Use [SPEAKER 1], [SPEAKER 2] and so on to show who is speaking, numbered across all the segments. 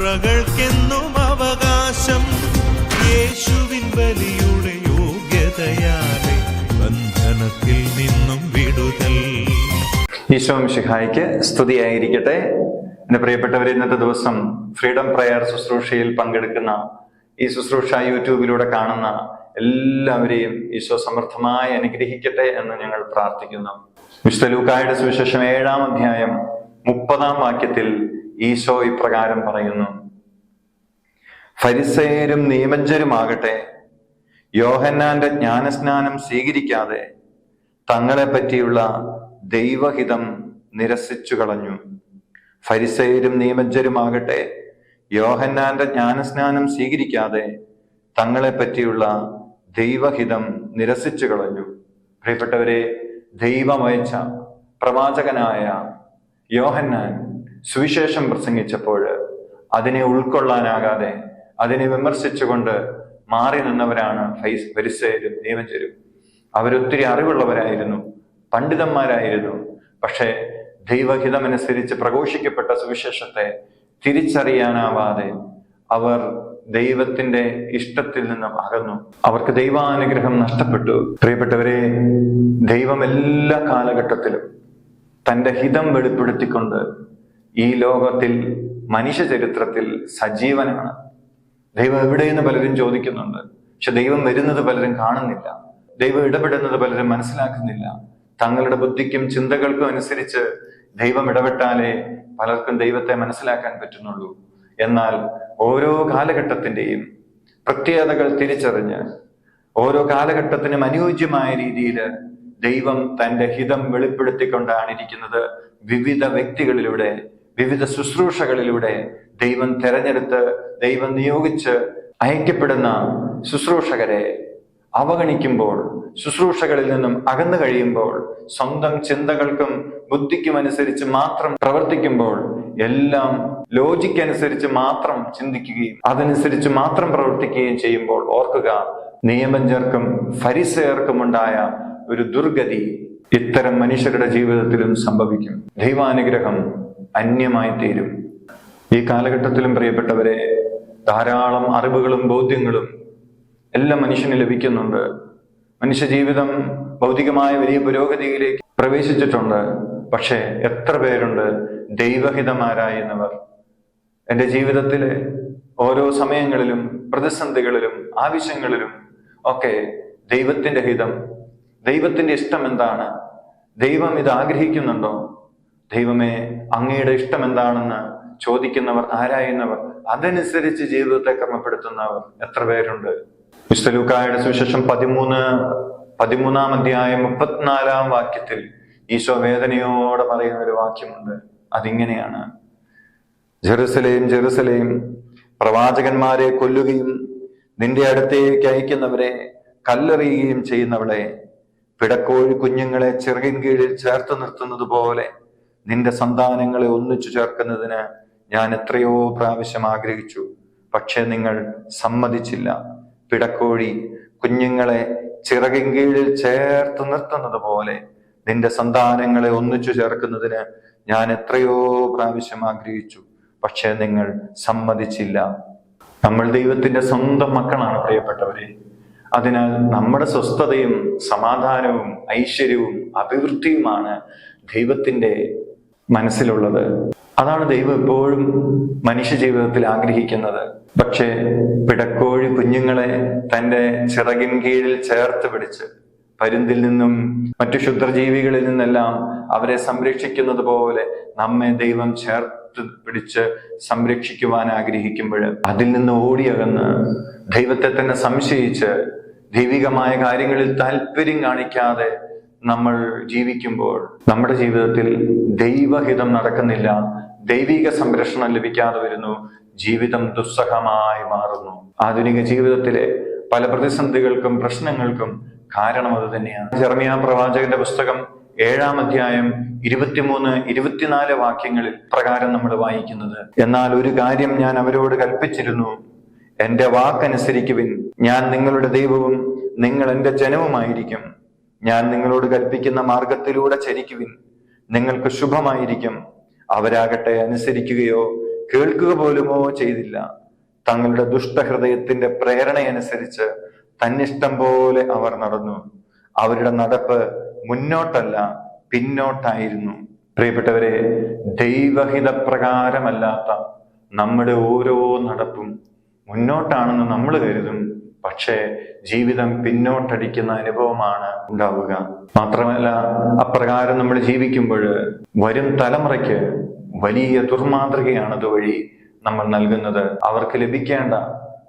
[SPEAKER 1] തലമുറകൾക്കെന്നും അവകാശം. യേശുവിൻ ബലിയുടെ യോഗ്യതയാലെ ബന്ധനത്തിൽ നിന്നും വിടുതൽ.
[SPEAKER 2] ഈശോ മിശിഹായ്ക്ക് സ്തുതിയായിരിക്കട്ടെ. എന്റെ പ്രിയപ്പെട്ടവരെ, ഇന്നത്തെ ദിവസം ഫ്രീഡം പ്രയർ ശുശ്രൂഷയിൽ പങ്കെടുക്കുന്ന, ഈ ശുശ്രൂഷ യൂട്യൂബിലൂടെ കാണുന്ന എല്ലാവരെയും ഈശോ സമൃദ്ധമായി അനുഗ്രഹിക്കട്ടെ എന്ന് ഞങ്ങൾ പ്രാർത്ഥിക്കുന്നു. വിശുദ്ധ ലൂക്കായുടെ സുവിശേഷം 7-ാം അധ്യായം 30-ാം വാക്യത്തിൽ ഈശോ ഇപ്രകാരം പറയുന്നു: ഫരിസേയരും നിയമജ്ഞരുമാകട്ടെ യോഹന്നാന്റെ ജ്ഞാനസ്നാനം സ്വീകരിക്കാതെ തങ്ങളെ പറ്റിയുള്ള ദൈവഹിതം നിരസിച്ചു കളഞ്ഞു. ഫരിസേയരും നിയമജ്ഞരുമാകട്ടെ യോഹന്നാന്റെ ജ്ഞാനസ്നാനം സ്വീകരിക്കാതെ തങ്ങളെ പറ്റിയുള്ള ദൈവഹിതം നിരസിച്ചു കളഞ്ഞു. പ്രിയപ്പെട്ടവരെ, ദൈവമയച്ച പ്രവാചകനായ യോഹന്നാൻ സുവിശേഷം പ്രസംഗിച്ചപ്പോൾ അതിനെ ഉൾക്കൊള്ളാനാകാതെ അതിനെ വിമർശിച്ചുകൊണ്ട് മാറി നിന്നവരാണ് ഫരിസേയരും നിയമജ്ഞരും. അവരൊത്തിരി അറിവുള്ളവരായിരുന്നു, പണ്ഡിതന്മാരായിരുന്നു. പക്ഷേ ദൈവഹിതമനുസരിച്ച് പ്രഘോഷിക്കപ്പെട്ട സുവിശേഷത്തെ തിരിച്ചറിയാനാവാതെ അവർ ദൈവത്തിന്റെ ഇഷ്ടത്തിൽ നിന്നും അകന്നു. അവർക്ക് ദൈവാനുഗ്രഹം നഷ്ടപ്പെട്ടു. പ്രിയപ്പെട്ടവരെ, ദൈവം എല്ലാ കാലഘട്ടത്തിലും തന്റെ ഹിതം വെളിപ്പെടുത്തിക്കൊണ്ട് ഈ ലോകത്തിൽ മനുഷ്യ ചരിത്രത്തിൽ സജീവനാണ്. ദൈവം എവിടെയെന്ന് പലരും ചോദിക്കുന്നുണ്ട്. പക്ഷെ ദൈവം വരുന്നത് പലരും കാണുന്നില്ല. ദൈവം ഇടപെടുന്നത് പലരും മനസ്സിലാക്കുന്നില്ല. തങ്ങളുടെ ബുദ്ധിക്കും ചിന്തകൾക്കും അനുസരിച്ച് ദൈവം ഇടപെട്ടാലേ പലർക്കും ദൈവത്തെ മനസ്സിലാക്കാൻ പറ്റുന്നുള്ളൂ. എന്നാൽ ഓരോ കാലഘട്ടത്തിന്റെയും പ്രത്യേകതകൾ തിരിച്ചറിഞ്ഞ് ഓരോ കാലഘട്ടത്തിനും അനുയോജ്യമായ രീതിയിൽ ദൈവം തന്റെ ഹിതം വെളിപ്പെടുത്തിക്കൊണ്ടാണ് ഇരിക്കുന്നത്. വിവിധ വ്യക്തികളിലൂടെ, വിവിധ ശുശ്രൂഷകളിലൂടെ ദൈവം തെരഞ്ഞെടുത്ത്, ദൈവം നിയോഗിച്ച് അയക്കപ്പെടുന്ന ശുശ്രൂഷകരെ അവഗണിക്കുമ്പോൾ, ശുശ്രൂഷകളിൽ നിന്നും അകന്നു കഴിയുമ്പോൾ, സ്വന്തം ചിന്തകൾക്കും ബുദ്ധിക്കും അനുസരിച്ച് മാത്രം പ്രവർത്തിക്കുമ്പോൾ, എല്ലാം ലോജിക്ക് അനുസരിച്ച് മാത്രം ചിന്തിക്കുകയും അതനുസരിച്ച് മാത്രം പ്രവർത്തിക്കുകയും ചെയ്യുമ്പോൾ, ഓർക്കുക, നിയമജ്ഞർക്കും ഫരിസേയർക്കും ഉണ്ടായ ഒരു ദുർഗതി ഇത്തരം മനുഷ്യരുടെ ജീവിതത്തിലും സംഭവിക്കും. ദൈവാനുഗ്രഹം അന്യമായി തീരും. ഈ കാലഘട്ടത്തിലും പ്രിയപ്പെട്ടവരെ, ധാരാളം അറിവുകളും ബോധ്യങ്ങളും എല്ലാം മനുഷ്യന് ലഭിക്കുന്നുണ്ട്. മനുഷ്യ ജീവിതം ഭൗതികമായ വലിയ പുരോഗതിയിലേക്ക് പ്രവേശിച്ചിട്ടുണ്ട്. പക്ഷെ എത്ര പേരുണ്ട് ദൈവഹിതമാരായുന്നവർ? എൻ്റെ ജീവിതത്തിലെ ഓരോ സമയങ്ങളിലും പ്രതിസന്ധികളിലും ആവശ്യങ്ങളിലും ഒക്കെ ദൈവത്തിന്റെ ഹിതം, ദൈവത്തിന്റെ ഇഷ്ടം എന്താണ്? ദൈവം ഇത് ആഗ്രഹിക്കുന്നുണ്ടോ? ദൈവമേ, അങ്ങയുടെ ഇഷ്ടം എന്താണെന്ന് ചോദിക്കുന്നവർ, ആരായുന്നവർ, അതനുസരിച്ച് ജീവിതത്തെ ക്രമപ്പെടുത്തുന്നവർ എത്ര പേരുണ്ട്? വിശുദ്ധ ലൂക്കായുടെ സുവിശേഷം 13-ാം അധ്യായം 34-ാം വാക്യത്തിൽ ഈശോ വേദനയോടെ പറയുന്ന ഒരു വാക്യമുണ്ട്. അതിങ്ങനെയാണ്: ജെറുസലേം, ജെറുസലേം, പ്രവാചകന്മാരെ കൊല്ലുകയും നിന്റെ അടുത്തേക്ക് അയക്കുന്നവരെ കല്ലെറിയുകയും ചെയ്യുന്നവളെ, പിടക്കോഴി കുഞ്ഞുങ്ങളെ ചിറകിൻ കീഴിൽ ചേർത്ത് നിർത്തുന്നത് പോലെ നിന്റെ സന്താനങ്ങളെ ഒന്നിച്ചു ചേർക്കുന്നതിന് ഞാൻ എത്രയോ പ്രാവശ്യം ആഗ്രഹിച്ചു, പക്ഷെ നിങ്ങൾ സമ്മതിച്ചില്ല. പിടക്കോഴി കുഞ്ഞുങ്ങളെ ചിറകിൻ കീഴിൽ ചേർത്ത് നിർത്തുന്നത് പോലെ നിന്റെ സന്താനങ്ങളെ ഒന്നിച്ചു ചേർക്കുന്നതിന് ഞാൻ എത്രയോ പ്രാവശ്യം ആഗ്രഹിച്ചു, പക്ഷെ നിങ്ങൾ സമ്മതിച്ചില്ല. നമ്മൾ ദൈവത്തിന്റെ സ്വന്തം മക്കളാണ് പ്രിയപ്പെട്ടവരെ. അതിനാൽ നമ്മുടെ സ്വസ്ഥതയും സമാധാനവും ഐശ്വര്യവും അഭിവൃദ്ധിയുമാണ് ദൈവത്തിന്റെ മനസ്സിലുള്ളത്. അതാണ് ദൈവം എപ്പോഴും മനുഷ്യ ജീവിതത്തിൽ ആഗ്രഹിക്കുന്നത്. പക്ഷേ പിടക്കോഴി കുഞ്ഞുങ്ങളെ തന്റെ ചിറകിൻ കീഴിൽ ചേർത്ത് പിടിച്ച് പരുന്തിൽ നിന്നും മറ്റു ക്ഷുദ്രജീവികളിൽ നിന്നെല്ലാം അവരെ സംരക്ഷിക്കുന്നത് പോലെ നമ്മെ ദൈവം ചേർത്ത് പിടിച്ച് സംരക്ഷിക്കുവാൻ ആഗ്രഹിക്കുമ്പോൾ അതിൽ നിന്ന് ഓടിയകന്ന് ദൈവത്തെ തന്നെ സംശയിച്ച് ദൈവികമായ കാര്യങ്ങളിൽ താല്പര്യം കാണിക്കാതെ നമ്മൾ ജീവിക്കുമ്പോൾ നമ്മുടെ ജീവിതത്തിൽ ദൈവഹിതം നടക്കുന്നില്ല, ദൈവിക സംരക്ഷണം ലഭിക്കാതെ വരുന്നു, ജീവിതം ദുസ്സഹമായി മാറുന്നു. ആധുനിക ജീവിതത്തിലെ പല പ്രതിസന്ധികൾക്കും പ്രശ്നങ്ങൾക്കും കാരണം അത് തന്നെയാണ്. ജെറമ്യാ പ്രവാചകന്റെ പുസ്തകം 7-ാം അധ്യായം 23-24 വാക്യങ്ങളിൽ പ്രകാരം നമ്മൾ വായിക്കുന്നത്: എന്നാൽ ഒരു കാര്യം ഞാൻ അവരോട് കൽപ്പിച്ചിരുന്നു, എന്റെ വാക്കനുസരിക്കുവിൻ, ഞാൻ നിങ്ങളുടെ ദൈവവും നിങ്ങൾ എന്റെ ജനവുമായിരിക്കും. ഞാൻ നിങ്ങളോട് കൽപ്പിക്കുന്ന മാർഗത്തിലൂടെ ചരിക്കുവിൻ, നിങ്ങൾക്ക് ശുഭമായിരിക്കും. അവരാകട്ടെ അനുസരിക്കുകയോ കേൾക്കുക പോലുമോ ചെയ്തില്ല. തങ്ങളുടെ ദുഷ്ടഹൃദയത്തിന്റെ പ്രേരണയനുസരിച്ച് തന്നിഷ്ടം പോലെ അവർ നടന്നു. അവരുടെ നടപ്പ് മുന്നോട്ടല്ല, പിന്നോട്ടായിരുന്നു. പ്രിയപ്പെട്ടവരെ, ദൈവഹിതപ്രകാരമല്ലാത്ത നമ്മുടെ ഓരോ നടപ്പും മുന്നോട്ടാണെന്ന് നമ്മൾ കരുതും. പക്ഷേ ജീവിതം പിന്നോട്ടടിക്കുന്ന അനുഭവമാണ് ഉണ്ടാവുക. മാത്രമല്ല, അപ്രകാരം നമ്മൾ ജീവിക്കുമ്പോൾ വരും തലമുറയ്ക്ക് വലിയ ദുർമാതൃകയാണ് അതുവഴി നമ്മൾ നൽകുന്നത്. അവർക്ക് ലഭിക്കേണ്ട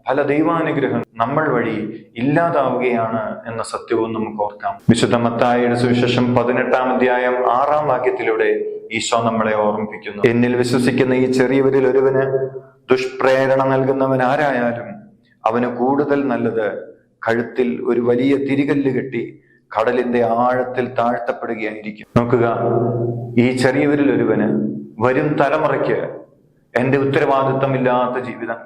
[SPEAKER 2] പല ദൈവാനുഗ്രഹം നമ്മൾ വഴി ഇല്ലാതാവുകയാണ് എന്ന സത്യവും നമുക്ക് ഓർക്കാം. വിശുദ്ധ മത്തായിയുടെ സുവിശേഷം 18-ാം അധ്യായം 6-ാം വാക്യത്തിലൂടെ ഈശോ നമ്മളെ ഓർമ്മിപ്പിക്കുന്നു. എന്നിൽ വിശ്വസിക്കുന്ന ഈ ചെറിയവരിൽ ഒരുവന് ദുഷ്പ്രേരണ നൽകുന്നവൻ ആരായാലും അവന് കൂടുതൽ നല്ലത് കഴുത്തിൽ ഒരു വലിയ തിരികല്ല് കെട്ടി കടലിന്റെ ആഴത്തിൽ താഴ്ത്തപ്പെടുകയായിരിക്കും. നോക്കുക, ഈ ചെറിയവരിൽ ഒരുവന്, വരും തലമുറയ്ക്ക് എന്റെ ഉത്തരവാദിത്തമില്ലാത്ത ജീവിതം,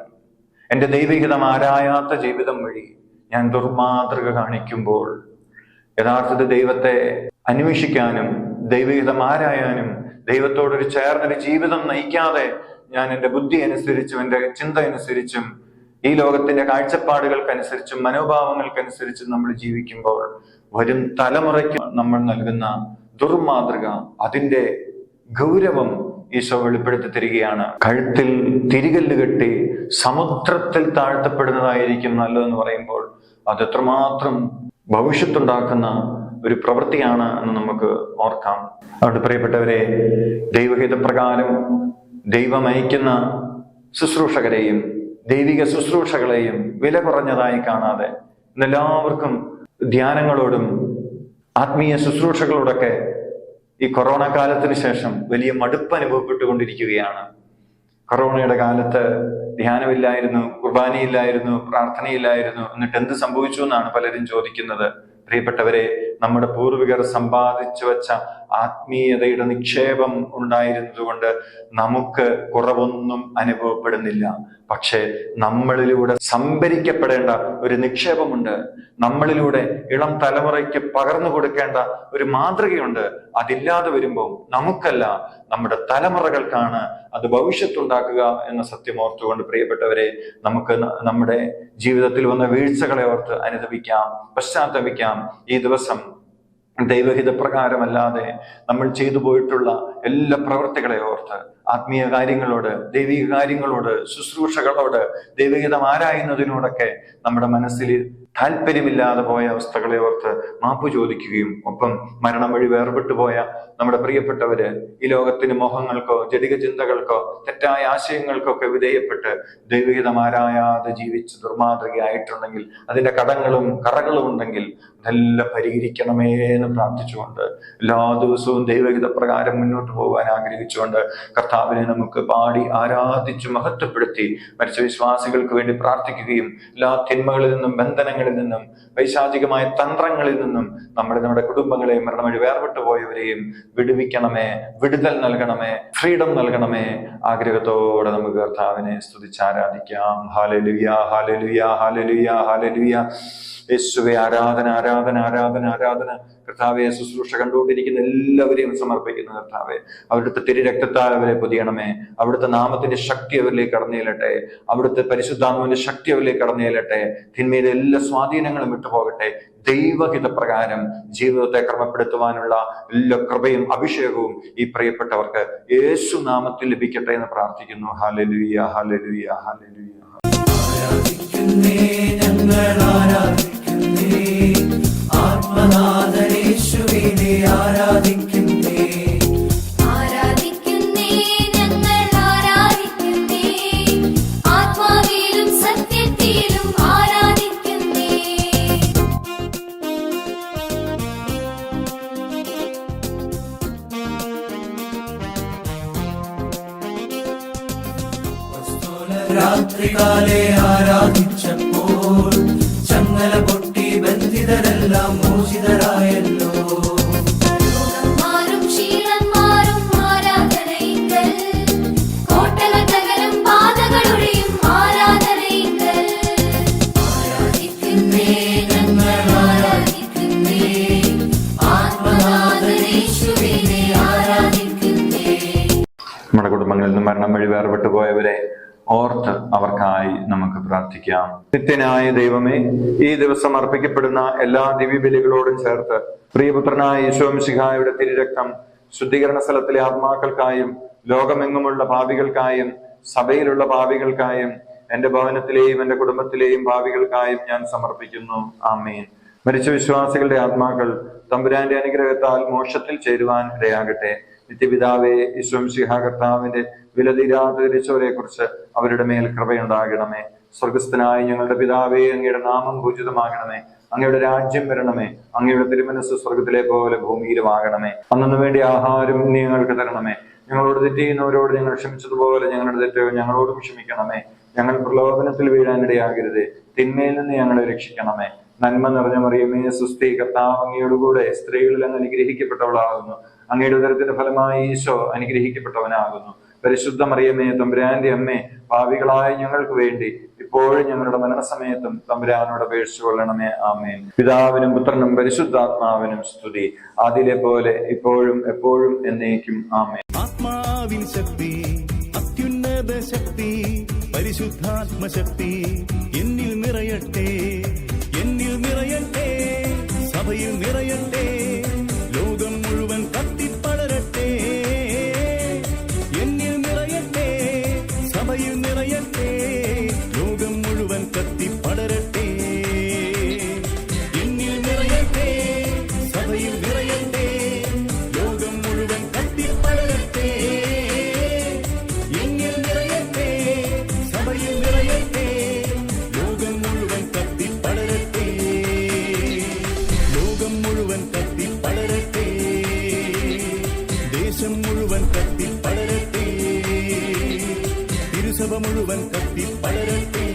[SPEAKER 2] എന്റെ ദൈവഹിതം ആരായാത്ത ജീവിതം വഴി ഞാൻ ദുർമാതൃക കാണിക്കുമ്പോൾ യഥാർത്ഥത്തിൽ ദൈവത്തെ അന്വേഷിക്കാനും ദൈവഹിതം ആരായാനും ദൈവത്തോടൊരു ചേർന്നൊരു ജീവിതം നയിക്കാതെ ഞാൻ എൻ്റെ ബുദ്ധി അനുസരിച്ചും എൻ്റെ ചിന്ത അനുസരിച്ചും ഈ ലോകത്തിന്റെ കാഴ്ചപ്പാടുകൾക്കനുസരിച്ചും മനോഭാവങ്ങൾക്കനുസരിച്ചും നമ്മൾ ജീവിക്കുമ്പോൾ വരും തലമുറയ്ക്ക് നമ്മൾ നൽകുന്ന ദുർമാതൃക, അതിന്റെ ഗൗരവം ഈശോ വെളിപ്പെടുത്തി തരികയാണ്. കഴുത്തിൽ തിരികല്ല് കെട്ടി സമുദ്രത്തിൽ താഴ്ത്തപ്പെടുന്നതായിരിക്കും നല്ലതെന്ന് പറയുമ്പോൾ അത് എത്രമാത്രം ഭവിഷ്യത്തുണ്ടാക്കുന്ന ഒരു പ്രവൃത്തിയാണ് എന്ന് നമുക്ക് ഓർക്കാം. അതുകൊണ്ട് പ്രിയപ്പെട്ടവരെ, ദൈവഹിതപ്രകാരം ദൈവം അയക്കുന്ന ശുശ്രൂഷകരെയും ദൈവിക ശുശ്രൂഷകളെയും വില കുറഞ്ഞതായി കാണാതെ എല്ലാവർക്കും ധ്യാനങ്ങളോടും ആത്മീയ ശുശ്രൂഷകളോടൊക്കെ ഈ കൊറോണ കാലത്തിന് ശേഷം വലിയ മടുപ്പ് അനുഭവപ്പെട്ടുകൊണ്ടിരിക്കുകയാണ്. കൊറോണയുടെ കാലത്ത് ധ്യാനമില്ലായിരുന്നു, കുർബാനയില്ലായിരുന്നു, പ്രാർത്ഥനയില്ലായിരുന്നു, എന്നിട്ട് എന്ത് സംഭവിച്ചു എന്നാണ് പലരും ചോദിക്കുന്നത്. പ്രിയപ്പെട്ടവരെ, നമ്മുടെ പൂർവികർ സമ്പാദിച്ചു വെച്ച ആത്മീയതയുടെ നിക്ഷേപം ഉണ്ടായിരുന്നത് കൊണ്ട് നമുക്ക് കുറവൊന്നും അനുഭവപ്പെടുന്നില്ല. പക്ഷെ നമ്മളിലൂടെ സംഭരിക്കപ്പെടേണ്ട ഒരു നിക്ഷേപമുണ്ട്, നമ്മളിലൂടെ ഇളം തലമുറയ്ക്ക് പകർന്നു കൊടുക്കേണ്ട ഒരു മാതൃകയുണ്ട്. അതില്ലാതെ വരുമ്പോൾ നമുക്കല്ല, നമ്മുടെ തലമുറകൾക്കാണ് അത് ഭവിഷ്യത്തുണ്ടാക്കുക എന്ന സത്യം ഓർത്തുകൊണ്ട് പ്രിയപ്പെട്ടവരെ, നമുക്ക് നമ്മുടെ ജീവിതത്തിൽ വന്ന വീഴ്ചകളെ ഓർത്ത് അനുതപിക്കാം, പശ്ചാത്തപിക്കാം. ഈ ദിവസം ദൈവഹിതപ്രകാരമല്ലാതെ നമ്മൾ ചെയ്തു പോയിട്ടുള്ള എല്ലാ പ്രവൃത്തികളെ ഓർത്ത് ആത്മീയ കാര്യങ്ങളോട്, ദൈവിക കാര്യങ്ങളോട്, ശുശ്രൂഷകളോട്, ദൈവഹിതം ആരായുന്നതിനോടൊക്കെ നമ്മുടെ മനസ്സിൽ താല്പര്യമില്ലാതെ പോയ അവസ്ഥകളെ ഓർത്ത് മാപ്പ് ചോദിക്കുകയും ഒപ്പം മരണം വഴി വേർപെട്ടു പോയ നമ്മുടെ പ്രിയപ്പെട്ടവര് ഈ ലോകത്തിന് മോഹങ്ങൾക്കോ ജഡിക ചിന്തകൾക്കോ തെറ്റായ ആശയങ്ങൾക്കൊക്കെ വിധേയപ്പെട്ട് ദൈവഹിതം ആരായാതെ ജീവിച്ച് ദുർമാതൃകയായിട്ടുണ്ടെങ്കിൽ, അതിന്റെ കടങ്ങളും കറകളും ഉണ്ടെങ്കിൽ അതെല്ലാം പരിഹരിക്കണമേ എന്ന് പ്രാർത്ഥിച്ചുകൊണ്ട് എല്ലാ ദിവസവും ദൈവഹിത പ്രകാരം മുന്നോട്ട് പോകാൻ ആഗ്രഹിച്ചുകൊണ്ട് കർത്താവിനെ നമുക്ക് പാടി ആരാധിച്ച് മഹത്വപ്പെടുത്തി മരിച്ച വിശ്വാസികൾക്ക് വേണ്ടി പ്രാർത്ഥിക്കുകയും എല്ലാ തിന്മകളിൽ നിന്നും, ബന്ധനങ്ങളിൽ നിന്നും, പൈശാചികമായ തന്ത്രങ്ങളിൽ നിന്നും നമ്മുടെ കുടുംബങ്ങളെയും മരണം വഴി വേർപെട്ടു പോയവരെയും വിടുവിക്കണമേ, വിടുതൽ നൽകണമേ, ഫ്രീഡം നൽകണമേ. ആഗ്രഹത്തോടെ നമുക്ക് കർത്താവിനെ സ്തുതിച്ച് ആരാധിക്കാം. Hallelujah, hallelujah, hallelujah, hallelujah. യേശുവേ, ആരാധന, ആരാധന, ആരാധന, ആരാധന. കർത്താവെ, ശുശ്രൂഷ കണ്ടുകൊണ്ടിരിക്കുന്ന എല്ലാവരെയും സമർപ്പിക്കുന്ന കർത്താവെ, അവിടുത്തെ തിരുരക്തത്താൽ അവരെ പൊതിയണമേ. അവിടുത്തെ നാമത്തിന്റെ ശക്തി അവരിലേക്ക് കടന്നു ചെല്ലട്ടെ. അവിടുത്തെ പരിശുദ്ധാത്മാവിന്റെ ശക്തി അവരിലേക്ക് കടന്നു ചെല്ലട്ടെ. തിന്മയുടെ എല്ലാ സ്വാധീനങ്ങളും വിട്ടുപോകട്ടെ. ദൈവഹിതപ്രകാരം ജീവിതത്തെ ക്രമപ്പെടുത്തുവാനുള്ള എല്ലാ കൃപയും അഭിഷേകവും ഈ പ്രിയപ്പെട്ടവർക്ക് യേശു നാമത്തിൽ ലഭിക്കട്ടെ എന്ന് പ്രാർത്ഥിക്കുന്നു. Hallelujah, hallelujah, hallelujah.
[SPEAKER 3] ആരാധിക്കുന്നേ, ഞങ്ങൾ ആരാധിക്കുന്നേ, ആത്മനാഥനേശുവിനെ ആരാധിക്കുന്നേ.
[SPEAKER 4] ആരാധിക്കുന്നേ, ഞങ്ങൾ ആരാധിക്കുന്നേ, ആത്മാവിലും സത്യത്തിലും ആരാധിക്കുന്നേ.
[SPEAKER 3] രാത്രികാലെ ആരാധിച്ചപ്പോൾ ചങ്ങല പൊട്ടി ബന്ധിതരെല്ലാം മോചിതരായല്ലോ.
[SPEAKER 4] മാറും ക്ഷീണന്മാരും ആരാധനയിങ്കൽ, കോട്ടകൾ തകരും പാതകളുടെയും ആരാധനയിങ്കൽ. ആരാധിക്കുന്നേ, ഞങ്ങൾ ആരാധിക്കുന്നേ, ആത്മനാഥനേശുവിനെ ആരാധിക്കുന്നേ.
[SPEAKER 2] നമ്മുടെ കുടുംബങ്ങളിൽ നിന്നും മരണം വഴി വേർപെട്ടു പോയവരെ ഓർത്ത് അവർക്കായി നമുക്ക് പ്രാർത്ഥിക്കാം. നിത്യനായ ദൈവമേ, ഈ ദിവസം അർപ്പിക്കപ്പെടുന്ന എല്ലാ ദിവ്യബലികളോടും ചേർത്ത് പ്രിയപുത്രനായ ഈശോ മിശിഹായുടെ തിരുരക്തം ശുദ്ധീകരണ സ്ഥലത്തിലെ ആത്മാക്കൾക്കായും ലോകമെങ്ങുമുള്ള ഭാവികൾക്കായും സഭയിലുള്ള ഭാവികൾക്കായും എന്റെ ഭവനത്തിലെയും എന്റെ കുടുംബത്തിലെയും ഭാവികൾക്കായും ഞാൻ സമർപ്പിക്കുന്നു. ആമേൻ. മരിച്ച വിശ്വാസികളുടെ ആത്മാക്കൾ തമ്പുരാന്റെ അനുഗ്രഹത്താൽ മോക്ഷത്തിൽ ചേരുവാൻ ഇടയാകട്ടെ. നിത്യപിതാവേ, ഈശോ മിശിഹാ കർത്താവിന്റെ വിലതീരാത്ത തിരിച്ചവരെ കുറിച്ച് അവരുടെ മേൽ കൃപയുണ്ടാകണമേ. സ്വർഗസ്ഥനായ ഞങ്ങളുടെ പിതാവേ, അങ്ങയുടെ നാമം പൂജിതമാകണമേ. അങ്ങയുടെ രാജ്യം വരണമേ. അങ്ങയുടെ തിരുമനസ് സ്വർഗത്തിലെ പോലെ ഭൂമിയിലുമാകണമേ. അന്നു വേണ്ടി ആഹാരം നീ ഞങ്ങൾക്ക് തരണമേ. ഞങ്ങളോട് തെറ്റ് ചെയ്യുന്നവരോട് ഞങ്ങൾ ക്ഷമിച്ചതുപോലെ ഞങ്ങളുടെ തെറ്റുകൾ ഞങ്ങളോടും ക്ഷമിക്കണമേ. ഞങ്ങൾ പ്രലോഭനത്തിൽ വീഴാനിടയാകരുതേ. തിന്മയിൽ നിന്ന് ഞങ്ങളെ രക്ഷിക്കണമേ. നന്മ നിറഞ്ഞ മറിയമേ, സുസ്ഥി, കർത്താവ് അങ്ങയോടുകൂടെ സ്ത്രീകളിൽ അങ്ങ് അനുഗ്രഹിക്കപ്പെട്ടവളാകുന്നു. അങ്ങയുടെ ഉദരത്തിന്റെ ഫലമായി ഈശോ അനുഗ്രഹിക്കപ്പെട്ടവനാകുന്നു. പരിശുദ്ധ മറിയമേ, തമ്പുരാന്റെ അമ്മേ, പാപികളായ ഞങ്ങൾക്ക് വേണ്ടി ഇപ്പോഴും ഞങ്ങളുടെ മരണസമയത്തും തമ്പുരാനോട് അപേക്ഷിച്ചു കൊള്ളണമേ. ആമേൻ. പിതാവിനും പുത്രനും പരിശുദ്ധാത്മാവിനും സ്തുതി, ആദിയിലെ പോലെ ഇപ്പോഴും എപ്പോഴും എന്നേക്കും. ആമേൻ.
[SPEAKER 5] ആത്മാവിൻ ശക്തി, അത്യുന്നത ശക്തി, പരിശുദ്ധാത്മശക്തി എന്നിൽ നിറയട്ടെ, എന്നിൽ നിറയട്ടെ, സഭയിൽ നിറയട്ടെ, ലോകം മുഴുവൻ കത്തിപ്പടരട്ടെ. എന്നിൽ നിറയട്ടെ, സഭയിൽ നിറയട്ടെ, ലോകം മുഴുവൻ കത്തിപ്പടരട്ടെ. എന്നിൽ നിറയട്ടെ, സഭയിൽ നിറയട്ടെ, ലോകം മുഴുവൻ കത്തിപ്പടരട്ടെ. എന്നിൽ നിറയട്ടെ, സഭയിൽ നിറയട്ടെ, ലോകം മുഴുവൻ കത്തിപ്പടരട്ടെ. ലോകം മുഴുവൻ കത്തിപ്പടരട്ടെ, ദേശം മുഴുവൻ കത്തിപ്പടരട്ടെ, തിരുസഭ മുഴുവൻ കത്തിപ്പടരട്ടെ.